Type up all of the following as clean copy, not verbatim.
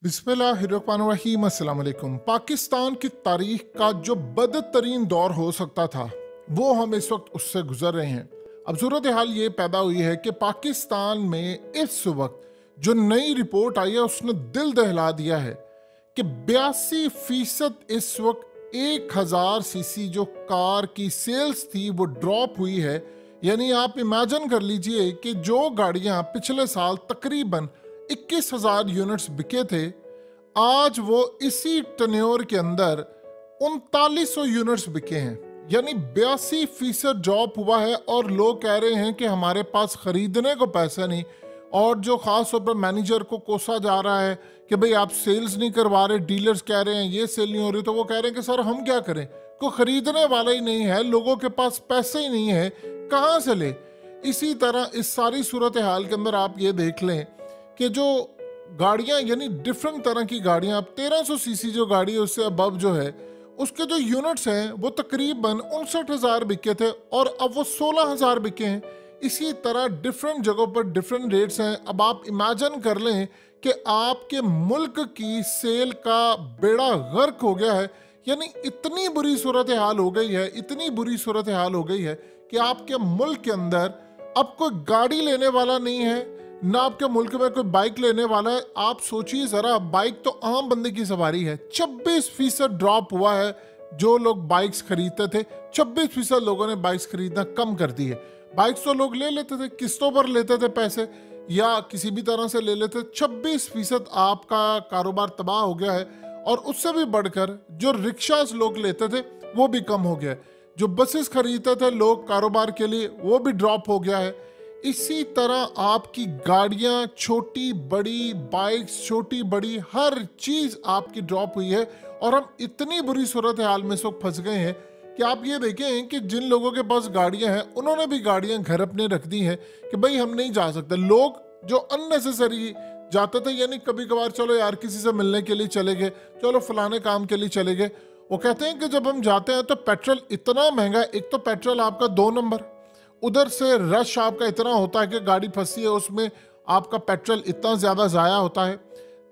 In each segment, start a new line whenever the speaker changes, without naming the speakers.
बिस्मिल्लाहिर्रहमानिर्रहीम। अस्सलाम वालेकुम। पाकिस्तान की तारीख का जो बदतरीन दौर हो सकता था वो हम इस वक्त उससे गुजर रहे हैं। अब सूरत हाल ये पैदा हुई है कि पाकिस्तान में इस वक्त जो नई रिपोर्ट आई है उसने दिल दहला दिया है कि 82% इस वक्त 1000 सीसी जो कार की सेल्स थी वो ड्रॉप हुई है। यानी आप इमेजिन कर लीजिए कि जो गाड़ियां पिछले साल तकरीबन 21,000 यूनिट्स बिके थे, आज वो इसी टन्योर के अंदर 3900 यूनिट्स बिके हैं। यानी 82% ड्रॉप हुआ है और लोग कह रहे हैं कि हमारे पास खरीदने को पैसा नहीं। और जो खास तौर पर मैनेजर को कोसा जा रहा है कि भाई आप सेल्स नहीं करवा रहे, डीलर्स कह रहे हैं ये सेल नहीं हो रही, तो वो कह रहे हैं कि सर हम क्या करें, कोई खरीदने वाला ही नहीं है, लोगों के पास पैसे ही नहीं है, कहाँ से ले। इसी तरह इस सारी सूरत हाल के अंदर आप ये देख लें कि जो गाड़ियां यानी डिफरेंट तरह की गाड़ियां, अब 1300 सीसी जो गाड़ी है उससे अबव जो है उसके जो यूनिट्स हैं वो तकरीबन 59,000 बिके थे और अब वो 16,000 बिके हैं। इसी तरह डिफरेंट जगहों पर डिफरेंट रेट्स हैं। अब आप इमेजिन कर लें कि आपके मुल्क की सेल का बेड़ा गर्क हो गया है। यानी इतनी बुरी सूरत हाल हो गई है, इतनी बुरी सूरत हाल हो गई है कि आपके मुल्क के अंदर अब कोई गाड़ी लेने वाला नहीं है, ना आपके मुल्क में कोई बाइक लेने वाला है। आप सोचिए जरा, बाइक तो आम बंदे की सवारी है। 26% ड्रॉप हुआ है। जो लोग बाइक्स खरीदते थे, 26% लोगों ने बाइक्स खरीदना कम कर दी है। बाइक्स तो लोग ले लेते थे, किस्तों पर लेते थे पैसे या किसी भी तरह से ले लेते। 26% आपका कारोबार तबाह हो गया है। और उससे भी बढ़कर जो रिक्शास लोग लेते थे वो भी कम हो गया है। जो बसेस खरीदते थे लोग कारोबार के लिए वो भी ड्रॉप हो गया है। इसी तरह आपकी गाड़ियां, छोटी बड़ी बाइक्स, छोटी बड़ी हर चीज आपकी ड्रॉप हुई है। और हम इतनी बुरी सूरत हाल में सब फंस गए हैं कि आप ये देखें कि जिन लोगों के पास गाड़ियां हैं उन्होंने भी गाड़ियां घर अपने रख दी हैं कि भाई हम नहीं जा सकते। लोग जो अननेसेसरी जाते थे, यानी कभी कभार चलो यार किसी से मिलने के लिए चले गए, चलो फलाने काम के लिए चले गए, वो कहते हैं कि जब हम जाते हैं तो पेट्रोल इतना महंगा है। एक तो पेट्रोल आपका 2 नंबर, उधर से रश आपका इतना होता है कि गाड़ी फंसी है उसमें आपका पेट्रोल इतना ज़्यादा ज़ाया होता है।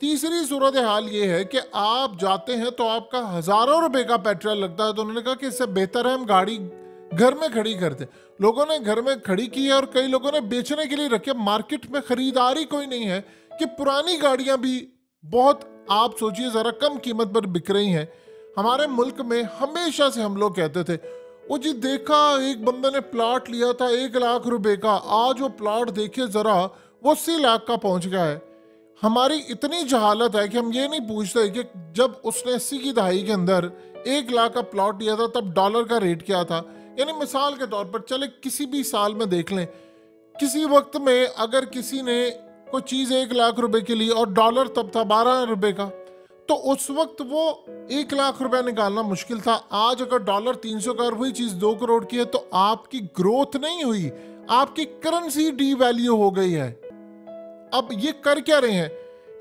तीसरी सूरत हाल ये है कि आप जाते हैं तो आपका हज़ारों रुपए का पेट्रोल लगता है। तो उन्होंने कहा कि इससे बेहतर है हम गाड़ी घर में खड़ी करते। लोगों ने घर में खड़ी की है और कई लोगों ने बेचने के लिए रखे। मार्केट में खरीदारी कोई नहीं है कि पुरानी गाड़ियां भी बहुत, आप सोचिए ज़रा, कम कीमत पर बिक रही हैं। हमारे मुल्क में हमेशा से हम लोग कहते थे वो जी देखा एक बंदे ने प्लॉट लिया था 1 लाख रुपए का, आज वो प्लॉट देखिए जरा वो 80 लाख का पहुंच गया है। हमारी इतनी जहालत है कि हम ये नहीं पूछते कि जब उसने 80 की दहाई के अंदर 1 लाख का प्लॉट लिया था तब डॉलर का रेट क्या था। यानी मिसाल के तौर पर चले किसी भी साल में देख लें, किसी वक्त में अगर किसी ने कोई चीज़ 1 लाख रुपए की ली और डॉलर तब था 12 रुपए का, तो उस वक्त वो 1 लाख रुपया निकालना मुश्किल था। आज अगर डॉलर 300 का और वही चीज 2 करोड़ की है तो आपकी ग्रोथ नहीं हुई, आपकी करेंसी डीवैल्यू हो गई है। अब ये कर क्या रहे हैं,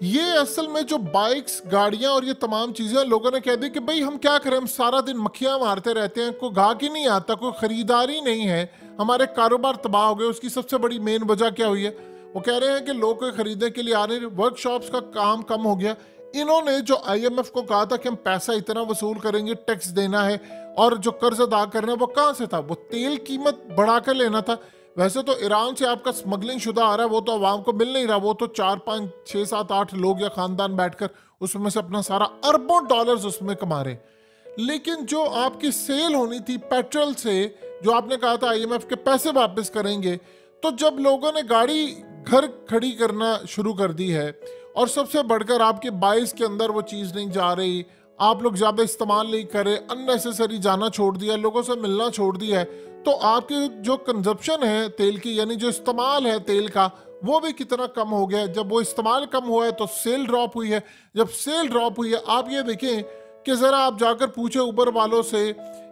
ये असल में जो बाइक्स, गाड़ियां और ये तमाम चीजें लोगों ने कह दी कि भाई हम क्या करें, हम सारा दिन मक्खियां मारते रहते हैं, कोई गाहक ही नहीं आता, कोई खरीदारी नहीं है, हमारे कारोबार तबाह हो गए। उसकी सबसे बड़ी मेन वजह क्या हुई है, वो कह रहे हैं कि लोग कोई खरीदने के लिए आ रहे हैं, वर्कशॉप्स का काम कम हो गया। इन्होंने जो IMF को कहा था कि हम पैसा इतना वसूल करेंगे, टैक्स देना है और जो कर्ज अदा करना है, वो कहाँ से था, वो तेल कीमत बढ़ाकर लेना था। वैसे तो ईरान से आपका स्मगलिंग शुदा आ रहा है, वो तो आवाम को मिल नहीं रहा, वो तो 4 5 6 7 8 लोग या खानदान बैठकर उसमें से अपना सारा अरबों डॉलर्स उसमें कमा रहे। लेकिन जो आपकी सेल होनी थी पेट्रोल से, जो आपने कहा था IMF के पैसे वापस करेंगे, तो जब लोगों ने गाड़ी घर खड़ी करना शुरू कर दी है और सबसे बढ़कर आपके बाइस के अंदर वो चीज़ नहीं जा रही, आप लोग ज़्यादा इस्तेमाल नहीं कर रहे, अननेसेसरी जाना छोड़ दिया, लोगों से मिलना छोड़ दिया है, तो आपकी जो कंजप्शन है तेल की, यानी जो इस्तेमाल है तेल का, वो भी कितना कम हो गया है। जब वो इस्तेमाल कम हुआ है तो सेल ड्रॉप हुई है। जब सेल ड्रॉप हुई है, आप ये देखें कि ज़रा आप जाकर पूछे उबर वालों से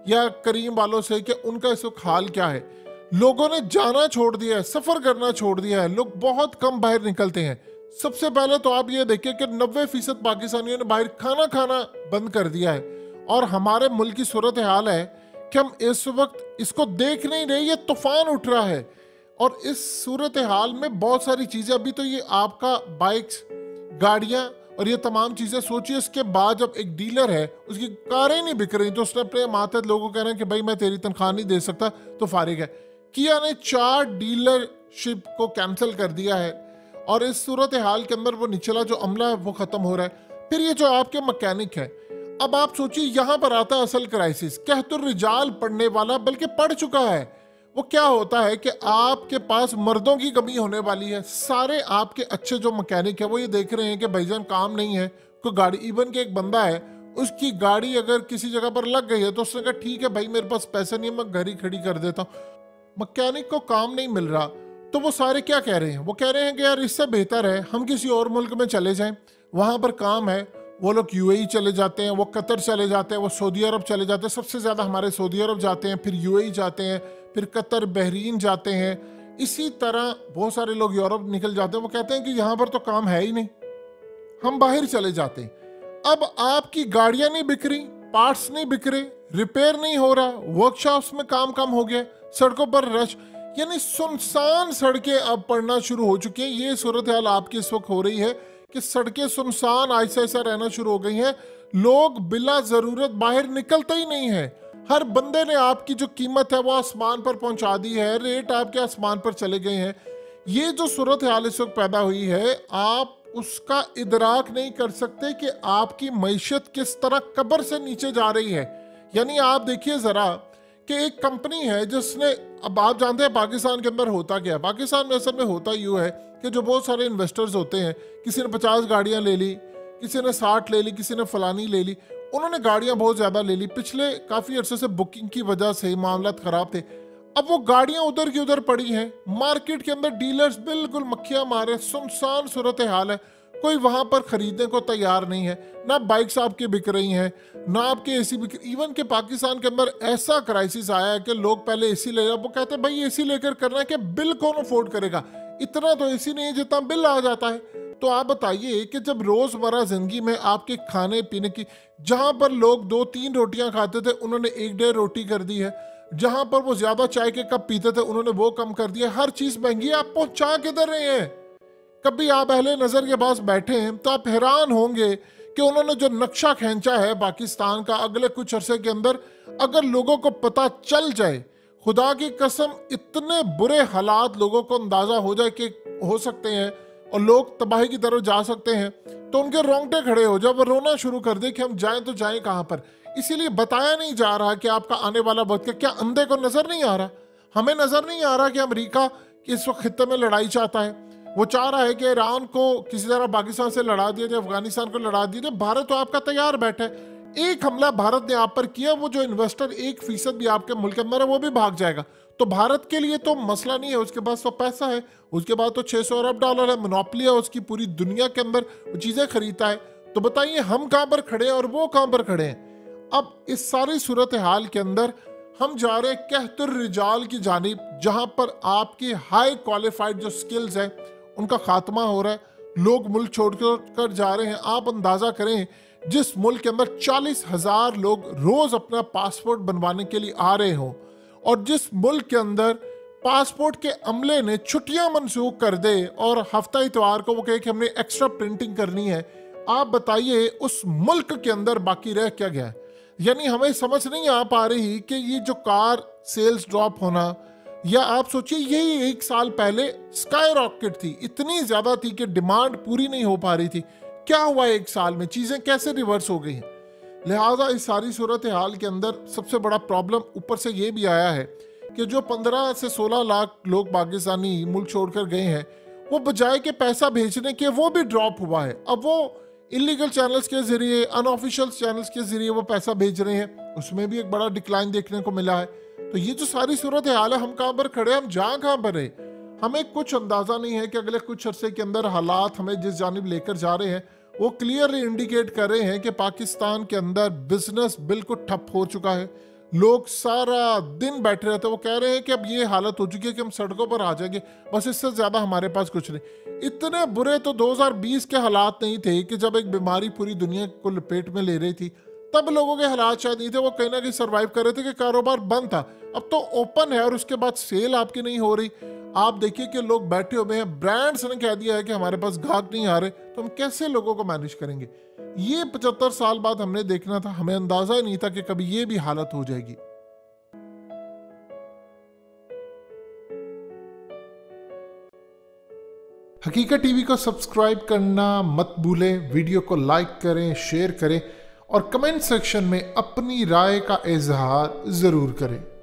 या करीम वालों से कि उनका इस वक्त हाल क्या है। लोगों ने जाना छोड़ दिया है, सफ़र करना छोड़ दिया है, लोग बहुत कम बाहर निकलते हैं। सबसे पहले तो आप ये देखिए कि 90% पाकिस्तानियों ने बाहर खाना खाना बंद कर दिया है। और हमारे मुल्क की सूरत हाल है कि हम इस वक्त इसको देख नहीं रहे, ये तूफान उठ रहा है। और इस सूरत हाल में बहुत सारी चीज़ें, अभी तो ये आपका बाइक्स, गाड़ियाँ और ये तमाम चीजें सोचिए। इसके बाद जब एक डीलर है, उसकी कारें नहीं बिक रही, तो उसने अपने मातहत लोगों को कहना कि भाई मैं तेरी तनख्वाह नहीं दे सकता, तो फारिग है। किया ने 4 डीलरशिप को कैंसिल कर दिया है और इस सूरत हाल के अंदर वो निचला जो अमला है वो खत्म हो रहा है। फिर ये जो आपके मैकेनिक है, अब आप सोचिए यहाँ पर आता है असल क्राइसिस। कहतुर रिजाल पढ़ने वाला बल्कि पढ़ चुका है। वो क्या होता है कि आपके पास मर्दों की कमी होने वाली है। सारे आपके अच्छे जो मैकेनिक है वो ये देख रहे हैं कि भाईजान काम नहीं है, कोई गाड़ी, इवन के एक बंदा है उसकी गाड़ी अगर किसी जगह पर लग गई है तो उसने कहा ठीक है भाई मेरे पास पैसा नहीं है, मैं घर ही खड़ी कर देता हूँ। मैकेनिक को काम नहीं मिल रहा, तो वो सारे क्या कह रहे हैं, वो कह रहे हैं कि यार इससे बेहतर है हम किसी और मुल्क में चले जाएं, वहां पर काम है। वो लोग यूएई चले जाते हैं, वो कतर चले जाते हैं, वो सऊदी अरब चले जाते हैं। सबसे ज़्यादा हमारे सऊदी अरब जाते हैं, फिर यूएई जाते हैं, फिर कतर, बहरीन जाते हैं। इसी तरह बहुत सारे लोग यूरोप निकल जाते हैं। वो कहते हैं कि यहाँ पर तो काम है ही नहीं, हम बाहर चले जाते हैं। अब आपकी गाड़ियां नहीं बिक रही, पार्ट्स नहीं बिक रहे, रिपेयर नहीं हो रहा, वर्कशॉप्स में काम कम हो गया, सड़कों पर रश, यानी सुनसान सड़कें अब पड़ना शुरू हो चुकी हैं। ये सूरत हाल आपकी इस वक्त हो रही है कि सड़कें सुनसान ऐसा ऐसा रहना शुरू हो गई हैं। लोग बिला जरूरत बाहर निकलते ही नहीं है। हर बंदे ने आपकी जो कीमत है वो आसमान पर पहुंचा दी है, रेट आपके आसमान पर चले गए हैं। ये जो सूरत हाल इस वक्त पैदा हुई है, आप उसका इदराक नहीं कर सकते कि आपकी मईशत किस तरह कब्र से नीचे जा रही है। यानी आप देखिए जरा कि एक कंपनी है जिसने, अब आप जानते हैं पाकिस्तान के अंदर होता क्या है। पाकिस्तान में असल में होता यूँ है कि जो बहुत सारे इन्वेस्टर्स होते हैं, किसी ने 50 गाड़ियां ले ली, किसी ने 60 ले ली, किसी ने फलानी ले ली। उन्होंने गाड़ियां बहुत ज़्यादा ले ली। पिछले काफ़ी अरसे से बुकिंग की वजह से मामला ख़राब थे। अब वो गाड़ियां उधर की उधर पड़ी हैं। मार्केट के अंदर डीलर्स बिल्कुल मक्खियां मारे, सुनसान सूरत हाल है। कोई वहां पर खरीदने को तैयार नहीं है। ना बाइक्स आपकी बिक रही हैं, ना आपके एसी बिक। इवन के पाकिस्तान के अंदर ऐसा क्राइसिस आया है कि लोग पहले एसी ले रहे, वो कहते हैं भाई एसी लेकर करना है कि बिल कौन अफोर्ड करेगा, इतना तो एसी नहीं है जितना बिल आ जाता है। तो आप बताइए कि जब रोजमर्रा जिंदगी में आपके खाने पीने की, जहां पर लोग 2-3 रोटियां खाते थे उन्होंने 1-1.5 रोटी कर दी है। जहां पर वो ज्यादा चाय के कप पीते थे उन्होंने वो कम कर दिया। हर चीज महंगी है। आप पहुंचा किधर रहे हैं? कभी आप अहले नजर के पास बैठे हैं तो आप हैरान होंगे कि उन्होंने जो नक्शा खींचा है पाकिस्तान का अगले कुछ अरसे के अंदर, अगर लोगों को पता चल जाए, खुदा की कसम इतने बुरे हालात लोगों को अंदाजा हो जाए कि हो सकते हैं और लोग तबाही की तरफ जा सकते हैं, तो उनके रोंगटे खड़े हो जाए, वो रोना शुरू कर दे कि हम जाएं तो जाएं कहां पर। इसीलिए बताया नहीं जा रहा कि आपका आने वाला वक्त क्या अंधे को नजर नहीं आ रहा? हमें नजर नहीं आ रहा कि अमेरिका इस वक्त खित्ते में लड़ाई चाहता है। वो चाह रहा है कि ईरान को किसी तरह पाकिस्तान से लड़ा दिया जाए, अफगानिस्तान को लड़ा दिया जाए। भारत तो आपका तैयार बैठा है। एक हमला भारत ने आप पर किया, वो जो इन्वेस्टर 1% भी आपके मुल्क के अंदर है वो भी भाग जाएगा। तो भारत के लिए तो मसला नहीं है, उसके पास तो पैसा है, उसके पास तो $600 अरब है, मोनोपोली है उसकी पूरी दुनिया के अंदर, वो चीजें खरीदता है। तो बताइए हम कहां पर खड़े हैं और वो कहां पर खड़े हैं? अब इस सारी सूरत हाल के अंदर हम जा रहे हैं कहतुर रिजाल की जानिब, जहां पर आपकी हाई क्वालिफाइड जो स्किल्स हैं उनका खात्मा हो रहा है। लोग मुल्क छोड़कर जा रहे हैं। आप अंदाजा करें जिस मुल्क के अंदर 40,000 लोग रोज अपना पासपोर्ट बनवाने के लिए आ रहे हो, और जिस मुल्क के अंदर पासपोर्ट के अमले ने छुट्टियां मनसूख कर दे और हफ्ता इतवार को वो कहे कि हमने एक्स्ट्रा प्रिंटिंग करनी है, आप बताइए उस मुल्क के अंदर बाकी रह क्या गया है? यानी हमें समझ नहीं आ पा रही कि ये जो कार सेल्स ड्रॉप होना, या आप सोचिए यही 1 साल पहले स्काई रॉकेट थी, इतनी ज्यादा थी कि डिमांड पूरी नहीं हो पा रही थी। क्या हुआ 1 साल में? चीजें कैसे रिवर्स हो गई हैं? लिहाजा इस सारी सूरत हाल के अंदर सबसे बड़ा प्रॉब्लम ऊपर से ये भी आया है कि जो 15 से 16 लाख लोग पाकिस्तानी मुल्क छोड़कर गए हैं, वो बजाय के पैसा भेजने के वो भी ड्रॉप हुआ है। अब वो इलीगल चैनल्स के जरिए, अनऑफिशियल चैनल्स के जरिए वो पैसा भेज रहे हैं, उसमें भी एक बड़ा डिक्लाइन देखने को मिला है। तो ये जो सारी सूरत हाल है, हम कहां पर खड़े, हम जहां कहां पर है, हमें कुछ अंदाजा नहीं है कि अगले कुछ अरसे के अंदर हालात हमें जिस जानिब लेकर जा रहे हैं वो क्लियरली इंडिकेट कर रहे हैं कि पाकिस्तान के अंदर बिजनेस बिल्कुल ठप हो चुका है। लोग सारा दिन बैठे रहते हैं। वो कह रहे हैं कि अब ये हालत हो चुकी है कि हम सड़कों पर आ जाएंगे, बस इससे ज्यादा हमारे पास कुछ नहीं। इतने बुरे तो 2020 के हालात नहीं थे कि जब एक बीमारी पूरी दुनिया को लपेट में ले रही थी, तब लोगों के हालात शायद नहीं थे, वो कहीं ना कहीं सर्वाइव कर रहे थे कि कारोबार बंद था। अब तो ओपन है और उसके बाद सेल आपकी नहीं हो रही। आप देखिए कि लोग बैठे हुए हैं, ब्रांड्स ने कह दिया है कि हमारे पास ग्राहक नहीं आ रहे, तो हम कैसे लोगों को मैनेज करेंगे। ये 75 साल बाद हमने देखना था, हमें अंदाजा ही नहीं था कि कभी ये भी हालत हो जाएगी। हकीकत टीवी को सब्सक्राइब करना मत भूलें, वीडियो को लाइक करें, शेयर करें और कमेंट सेक्शन में अपनी राय का इजहार जरूर करें।